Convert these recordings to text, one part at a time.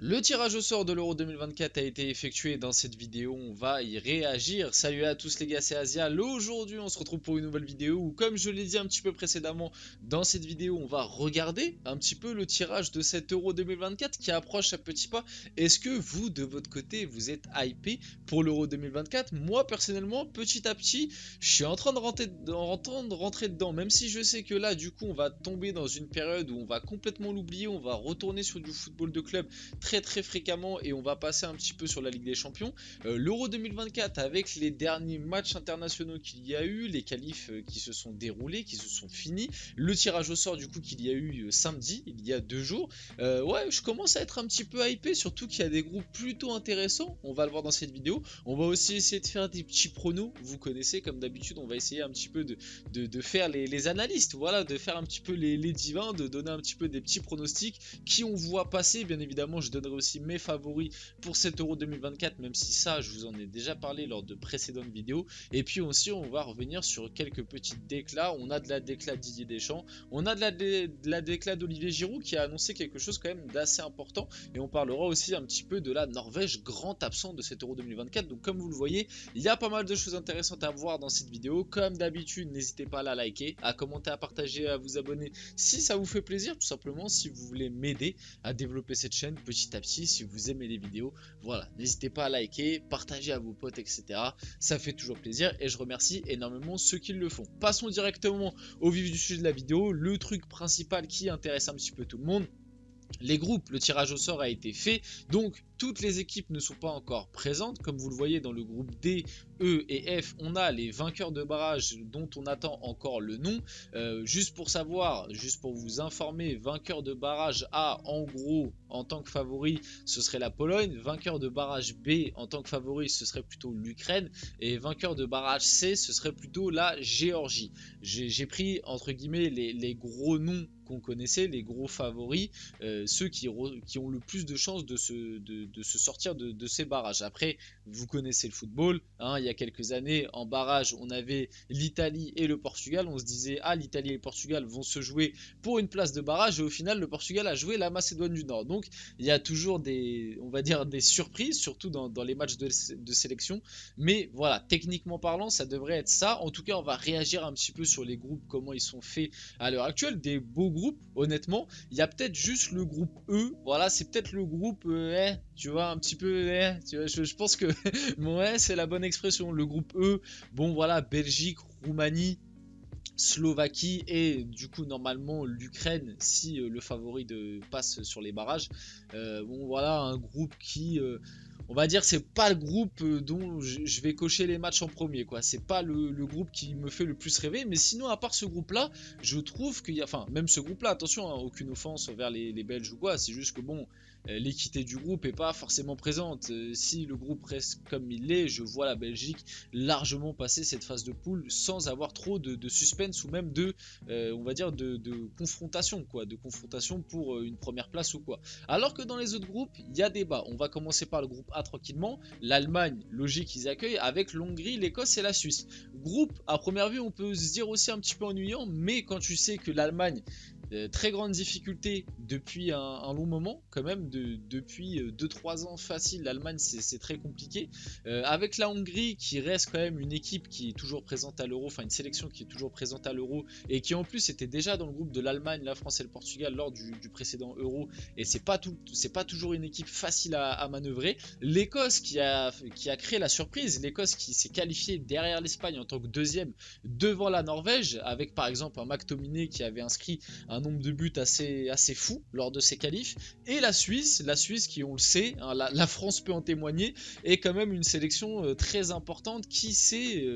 Le tirage au sort de l'Euro 2024 a été effectué. Dans cette vidéo, on va y réagir. Salut à tous les gars, c'est Asial. Aujourd'hui, on se retrouve pour une nouvelle vidéo où, comme je l'ai dit un petit peu précédemment, dans cette vidéo, on va regarder un petit peu le tirage de cet Euro 2024 qui approche à petits pas. Est-ce que vous, de votre côté, vous êtes hypé pour l'Euro 2024? Moi, personnellement, petit à petit, je suis en train de rentrer dedans. Même si je sais que là, du coup, on va tomber dans une période où on va complètement l'oublier. On va retourner sur du football de club très fréquemment et on va passer un petit peu sur la Ligue des Champions. L'Euro 2024 avec les derniers matchs internationaux qu'il y a eu, les qualifs qui se sont déroulés, qui se sont finis, le tirage au sort du coup qu'il y a eu samedi, il y a 2 jours. Ouais, je commence à être un petit peu hypé, surtout qu'il y a des groupes plutôt intéressants, on va le voir dans cette vidéo. On va aussi essayer de faire des petits pronos, vous connaissez comme d'habitude, on va essayer un petit peu de faire les analystes, voilà, de faire un petit peu les divins, de donner un petit peu des petits pronostics qui on voit passer. Bien évidemment, je donnerai aussi mes favoris pour cet Euro 2024, même si ça, je vous en ai déjà parlé lors de précédentes vidéos. Et puis aussi, on va revenir sur quelques petites déclats. On a de la déclat Didier Deschamps, on a de la déclat d'Olivier Giroud qui a annoncé quelque chose quand même d'assez important. Et on parlera aussi un petit peu de la Norvège, grand absent de cet Euro 2024. Donc comme vous le voyez, il y a pas mal de choses intéressantes à voir dans cette vidéo. Comme d'habitude, n'hésitez pas à la liker, à commenter, à partager, à vous abonner si ça vous fait plaisir, tout simplement si vous voulez m'aider à développer cette chaîne petit à petit. Si vous aimez les vidéos, voilà, n'hésitez pas à liker, partager à vos potes, etc. Ça fait toujours plaisir et je remercie énormément ceux qui le font. Passons directement au vif du sujet de la vidéo, le truc principal qui intéresse un petit peu tout le monde. Les groupes, le tirage au sort a été fait, donc toutes les équipes ne sont pas encore présentes. Comme vous le voyez dans le groupe D, E et F, on a les vainqueurs de barrage dont on attend encore le nom. Juste pour savoir, juste pour vous informer, vainqueur de barrage A, en gros, en tant que favori, ce serait la Pologne. Vainqueur de barrage B, en tant que favori, ce serait plutôt l'Ukraine. Et vainqueur de barrage C, ce serait plutôt la Géorgie. J'ai pris, entre guillemets, les gros noms qu'on connaissait, les gros favoris, ceux qui ont le plus de chances de se sortir de ces barrages. Après, vous connaissez le football, hein, il y a quelques années, en barrage, on avait l'Italie et le Portugal. On se disait, ah, l'Italie et le Portugal vont se jouer pour une place de barrage, et au final, le Portugal a joué la Macédoine du Nord. Donc, il y a toujours on va dire, des surprises, surtout dans les matchs de sélection. Mais voilà, techniquement parlant, ça devrait être ça. En tout cas, on va réagir un petit peu sur les groupes, comment ils sont faits à l'heure actuelle. Des beaux groupes, honnêtement. Il y a peut-être juste le groupe E, voilà, c'est peut-être le groupe tu vois, un petit peu tu vois, je pense que ouais, c'est la bonne expression, le groupe E. Bon voilà, Belgique, Roumanie, Slovaquie et du coup normalement l'Ukraine si le favori passe sur les barrages. Bon voilà, un groupe qui on va dire c'est pas le groupe dont je vais cocher les matchs en premier, quoi. C'est pas le groupe qui me fait le plus rêver, mais sinon à part ce groupe là, je trouve qu'il y a, enfin même ce groupe là, attention, hein, aucune offense envers les Belges ou quoi, c'est juste que bon, l'équité du groupe est pas forcément présente. Si le groupe reste comme il est, je vois la Belgique largement passer cette phase de poule sans avoir trop de suspense ou même on va dire de confrontation, quoi, de confrontation pour une première place ou quoi. Alors que dans les autres groupes, il y a débat. On va commencer par le groupe A tranquillement. L'Allemagne, logique, ils accueillent avec l'Hongrie, l'Écosse et la Suisse. Groupe, à première vue, on peut se dire aussi un petit peu ennuyant, mais quand tu sais que l'Allemagne, très grande difficulté depuis un long moment, quand même, depuis 2-3 ans facile, l'Allemagne c'est très compliqué. Avec la Hongrie qui reste quand même une équipe qui est toujours présente à l'Euro, enfin une sélection qui est toujours présente à l'Euro et qui en plus était déjà dans le groupe de l'Allemagne, la France et le Portugal lors du précédent Euro, et c'est pas toujours une équipe facile à manœuvrer. L'Écosse qui a créé la surprise, l'Écosse qui s'est qualifiée derrière l'Espagne en tant que deuxième devant la Norvège, avec par exemple un McTominay qui avait inscrit un nombre de buts assez fou lors de ses qualifs, et la Suisse qui, on le sait, hein, la France peut en témoigner, est quand même une sélection très importante qui sait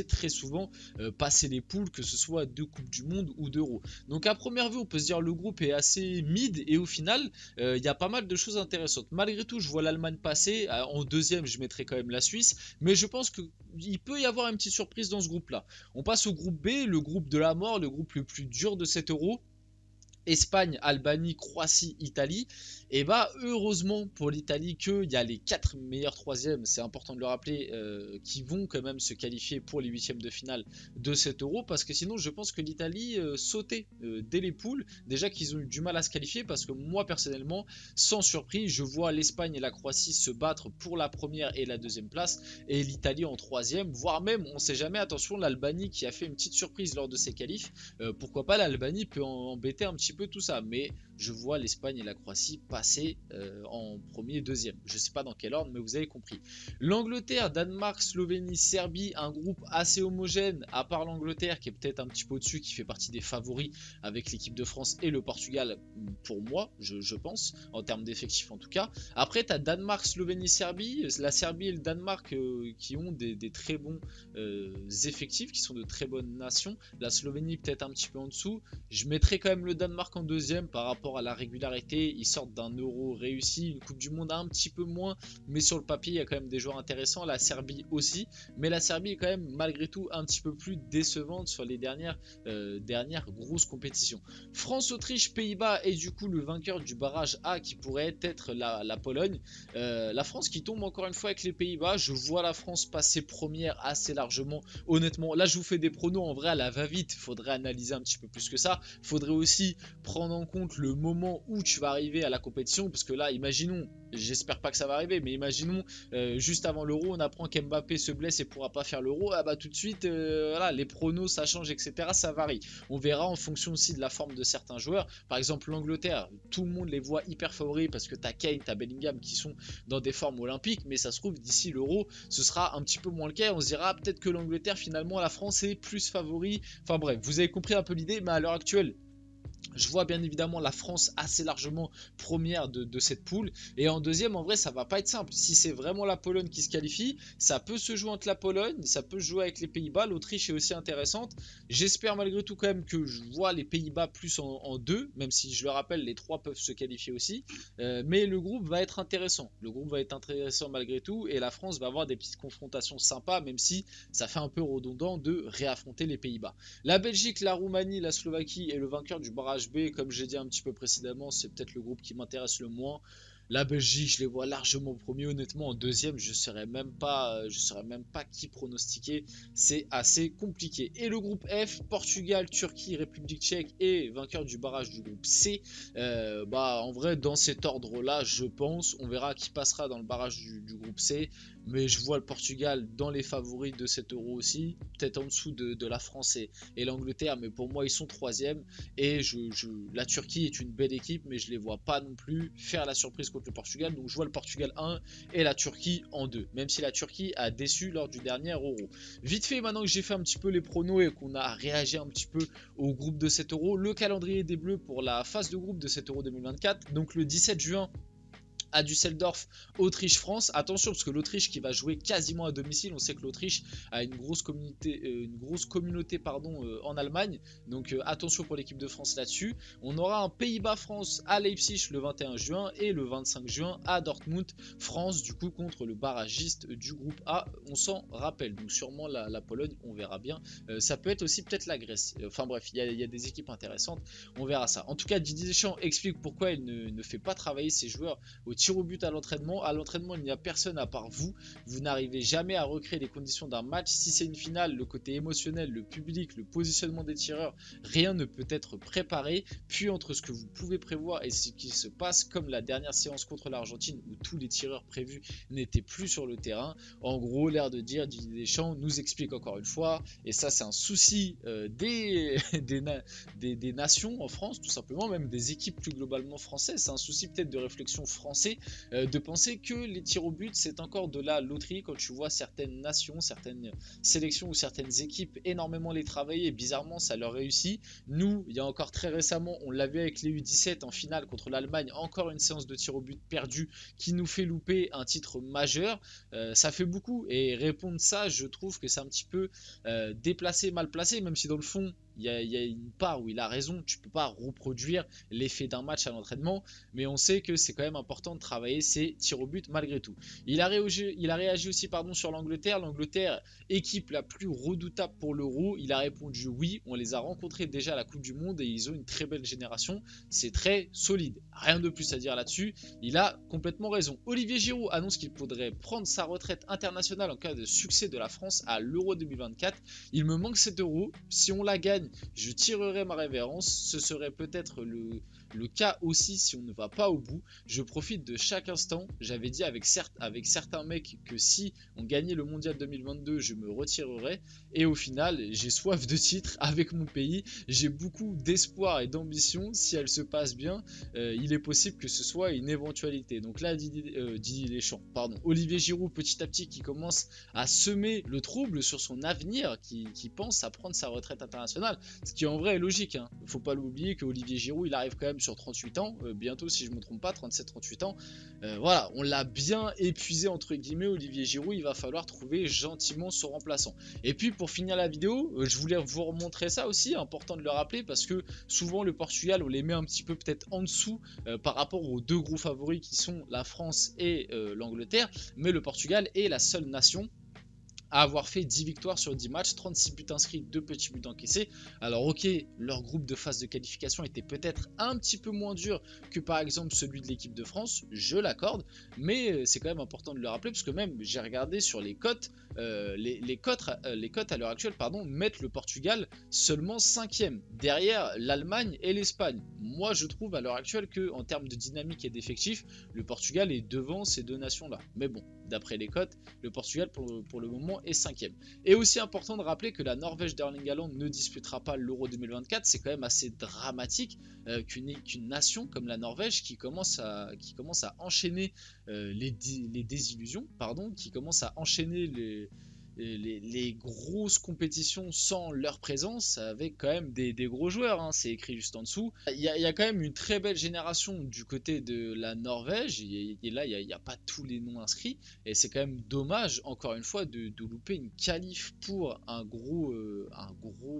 très souvent passer les poules, que ce soit de Coupe du Monde ou d'Euro. Donc à première vue, on peut se dire le groupe est assez mid, et au final, il y a pas mal de choses intéressantes. Malgré tout, je vois l'Allemagne passer. En deuxième, je mettrai quand même la Suisse, mais je pense qu'il peut y avoir une petite surprise dans ce groupe-là. On passe au groupe B, le groupe de la mort, le groupe le plus dur de cet Euro. Espagne, Albanie, Croatie, Italie. Et bah heureusement pour l'Italie qu'il y a les 4 meilleurs troisièmes, c'est important de le rappeler, qui vont quand même se qualifier pour les huitièmes de finale de cet Euro, parce que sinon je pense que l'Italie sautait dès les poules, déjà qu'ils ont eu du mal à se qualifier, parce que moi personnellement, sans surprise, je vois l'Espagne et la Croatie se battre pour la première et la deuxième place, et l'Italie en troisième, voire même, on sait jamais, attention, l'Albanie qui a fait une petite surprise lors de ses qualifs, pourquoi pas l'Albanie peut embêter un petit peu tout ça, mais je vois l'Espagne et la Croatie passer en premier et deuxième. Je sais pas dans quel ordre, mais vous avez compris. L'Angleterre, Danemark, Slovénie, Serbie, un groupe assez homogène, à part l'Angleterre qui est peut-être un petit peu au-dessus, qui fait partie des favoris avec l'équipe de France et le Portugal, pour moi, je pense, en termes d'effectifs en tout cas. Après, tu as Danemark, Slovénie, Serbie. La Serbie et le Danemark qui ont des très bons effectifs, qui sont de très bonnes nations. La Slovénie peut-être un petit peu en dessous. Je mettrais quand même le Danemark en deuxième par rapport à la régularité. Ils sortent d'un Euro réussi, une Coupe du Monde un petit peu moins, mais sur le papier il y a quand même des joueurs intéressants. La Serbie aussi, mais la Serbie est quand même malgré tout un petit peu plus décevante sur les dernières grosses compétitions. France, Autriche, Pays-Bas et du coup le vainqueur du barrage A qui pourrait être la Pologne. La France qui tombe encore une fois avec les Pays-Bas. Je vois la France passer première assez largement. Honnêtement, là je vous fais des pronos en vrai à la va-vite. Faudrait analyser un petit peu plus que ça. Faudrait aussi prendre en compte le moment où tu vas arriver à la compétition, parce que là, imaginons, j'espère pas que ça va arriver, mais imaginons juste avant l'Euro, on apprend qu'Mbappé se blesse et pourra pas faire l'Euro. Ah bah tout de suite, voilà, les pronos ça change, etc. Ça varie. On verra en fonction aussi de la forme de certains joueurs. Par exemple, l'Angleterre, tout le monde les voit hyper favoris parce que t'as Kane, t'as Bellingham qui sont dans des formes olympiques, mais ça se trouve d'ici l'Euro, ce sera un petit peu moins le cas. On se dira peut-être que l'Angleterre, finalement, la France est plus favori. Enfin bref, vous avez compris un peu l'idée, mais à l'heure actuelle, je vois bien évidemment la France assez largement première de cette poule. Et en deuxième, en vrai, ça va pas être simple. Si c'est vraiment la Pologne qui se qualifie, ça peut se jouer entre la Pologne, ça peut se jouer avec les Pays-Bas. L'Autriche est aussi intéressante. J'espère malgré tout quand même que je vois les Pays-Bas plus en deux, même si je le rappelle, les trois peuvent se qualifier aussi. Mais le groupe va être intéressant. Le groupe va être intéressant malgré tout. Et la France va avoir des petites confrontations sympas, même si ça fait un peu redondant de réaffronter les Pays-Bas. La Belgique, la Roumanie, la Slovaquie et le vainqueur du barrage B, comme j'ai dit un petit peu précédemment, c'est peut-être le groupe qui m'intéresse le moins. La Belgique, je les vois largement premier. Honnêtement, en deuxième, je ne saurais même pas qui pronostiquer. C'est assez compliqué. Et le groupe F, Portugal, Turquie, République Tchèque et vainqueur du barrage du groupe C. En vrai, dans cet ordre-là, je pense, on verra qui passera dans le barrage du groupe C. Mais je vois le Portugal dans les favoris de cet Euro aussi, peut-être en dessous de la France et l'Angleterre, mais pour moi ils sont troisième. Et la Turquie est une belle équipe, mais je les vois pas non plus faire la surprise contre le Portugal. Donc je vois le Portugal 1 et la Turquie en 2, même si la Turquie a déçu lors du dernier Euro. Vite fait, maintenant que j'ai fait un petit peu les pronos et qu'on a réagi un petit peu au groupe de cet Euro, le calendrier des Bleus pour la phase de groupe de cet Euro 2024, donc le 17 juin à Düsseldorf, Autriche-France. Attention parce que l'Autriche qui va jouer quasiment à domicile, on sait que l'Autriche a une grosse communauté en Allemagne, donc attention pour l'équipe de France là-dessus. On aura un Pays-Bas-France à Leipzig le 21 juin et le 25 juin à Dortmund, France du coup contre le barragiste du groupe A, on s'en rappelle. Donc sûrement la Pologne, on verra bien. Ça peut être aussi peut-être la Grèce. Enfin bref, il y a des équipes intéressantes, on verra ça. En tout cas, Didier Deschamps explique pourquoi il ne fait pas travailler ses joueurs au tir au but à l'entraînement. À l'entraînement, il n'y a personne à part vous. Vous n'arrivez jamais à recréer les conditions d'un match. Si c'est une finale, le côté émotionnel, le public, le positionnement des tireurs, rien ne peut être préparé. Puis entre ce que vous pouvez prévoir et ce qui se passe, comme la dernière séance contre l'Argentine où tous les tireurs prévus n'étaient plus sur le terrain, en gros, l'air de dire Didier Deschamps nous explique encore une fois, et ça c'est un souci des nations en France, tout simplement, même des équipes plus globalement françaises. C'est un souci peut-être de réflexion français, de penser que les tirs au but c'est encore de la loterie quand tu vois certaines nations, certaines sélections ou certaines équipes énormément les travailler et bizarrement ça leur réussit. Nous, il y a encore très récemment, on l'a vu avec les U17 en finale contre l'Allemagne, encore une séance de tir au but perdue qui nous fait louper un titre majeur. Ça fait beaucoup et répondre ça, je trouve que c'est un petit peu déplacé, mal placé, même si dans le fond il y a une part où il a raison, tu peux pas reproduire l'effet d'un match à l'entraînement, mais on sait que c'est quand même important de travailler ses tirs au but malgré tout. Il a réagi aussi pardon, sur l'Angleterre. L'Angleterre, équipe la plus redoutable pour l'Euro, il a répondu oui, on les a rencontrés déjà à la Coupe du Monde et ils ont une très belle génération, c'est très solide. Rien de plus à dire là-dessus, il a complètement raison. Olivier Giroud annonce qu'il faudrait prendre sa retraite internationale en cas de succès de la France à l'Euro 2024. Il me manque cette Euro, si on la gagne, je tirerai ma révérence, ce serait peut-être le cas aussi si on ne va pas au bout. Je profite de chaque instant. J'avais dit avec certains mecs que si on gagnait le mondial 2022, je me retirerais. Et au final, j'ai soif de titre avec mon pays. J'ai beaucoup d'espoir et d'ambition. Si elle se passe bien, il est possible que ce soit une éventualité. Donc là, Didier Deschamps, pardon, Olivier Giroud, petit à petit, qui commence à semer le trouble sur son avenir, qui pense à prendre sa retraite internationale. Ce qui en vrai est logique. Hein. Faut pas l'oublier que Olivier Giroud, il arrive quand même sur 38 ans, bientôt si je me trompe pas, 37-38 ans. Voilà, on l'a bien épuisé entre guillemets, Olivier Giroud, il va falloir trouver gentiment son remplaçant. Et puis pour finir la vidéo, je voulais vous remontrer ça aussi, important de le rappeler, parce que souvent le Portugal, on les met un petit peu peut-être en dessous par rapport aux deux gros favoris qui sont la France et l'Angleterre, mais le Portugal est la seule nation à avoir fait 10 victoires sur 10 matchs, 36 buts inscrits, 2 petits buts encaissés. Alors ok, leur groupe de phase de qualification était peut-être un petit peu moins dur que par exemple celui de l'équipe de France, je l'accorde, mais c'est quand même important de le rappeler parce que même j'ai regardé sur les cotes, les cotes à l'heure actuelle mettent le Portugal seulement 5e, derrière l'Allemagne et l'Espagne. Moi je trouve à l'heure actuelle qu'en termes de dynamique et d'effectifs, le Portugal est devant ces deux nations-là. Mais bon, d'après les cotes, le Portugal pour le moment est 5e. Et aussi important de rappeler que la Norvège d'Erling Haaland ne disputera pas l'Euro 2024. C'est quand même assez dramatique qu'une nation comme la Norvège qui commence à enchaîner les désillusions, qui commence à enchaîner les grosses compétitions sans leur présence avec quand même des gros joueurs, hein, c'est écrit juste en dessous. Il y a quand même une très belle génération du côté de la Norvège et là il n'y a pas tous les noms inscrits et c'est quand même dommage encore une fois de louper une qualif pour un gros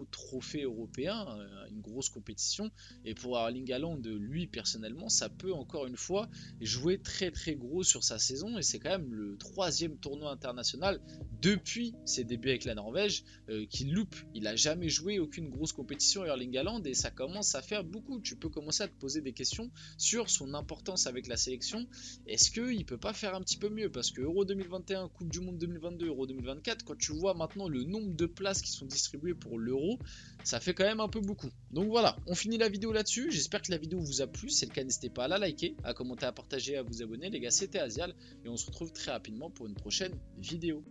trophée européen, une grosse compétition, et pour Erling Haaland, lui personnellement, ça peut encore une fois jouer très très gros sur sa saison et c'est quand même le 3e tournoi international depuis ses débuts avec la Norvège qu'il loupe. Il a jamais joué aucune grosse compétition Erling Haaland et ça commence à faire beaucoup. Tu peux commencer à te poser des questions sur son importance avec la sélection. Est-ce qu'il peut pas faire un petit peu mieux? Parce que Euro 2021, Coupe du Monde 2022, Euro 2024, quand tu vois maintenant le nombre de places qui sont distribuées pour l'Euro, ça fait quand même un peu beaucoup. Donc voilà, on finit la vidéo là-dessus. J'espère que la vidéo vous a plu. Si c'est le cas, n'hésitez pas à la liker, à commenter, à partager, à vous abonner. Les gars, c'était Azial et on se retrouve très rapidement pour une prochaine vidéo.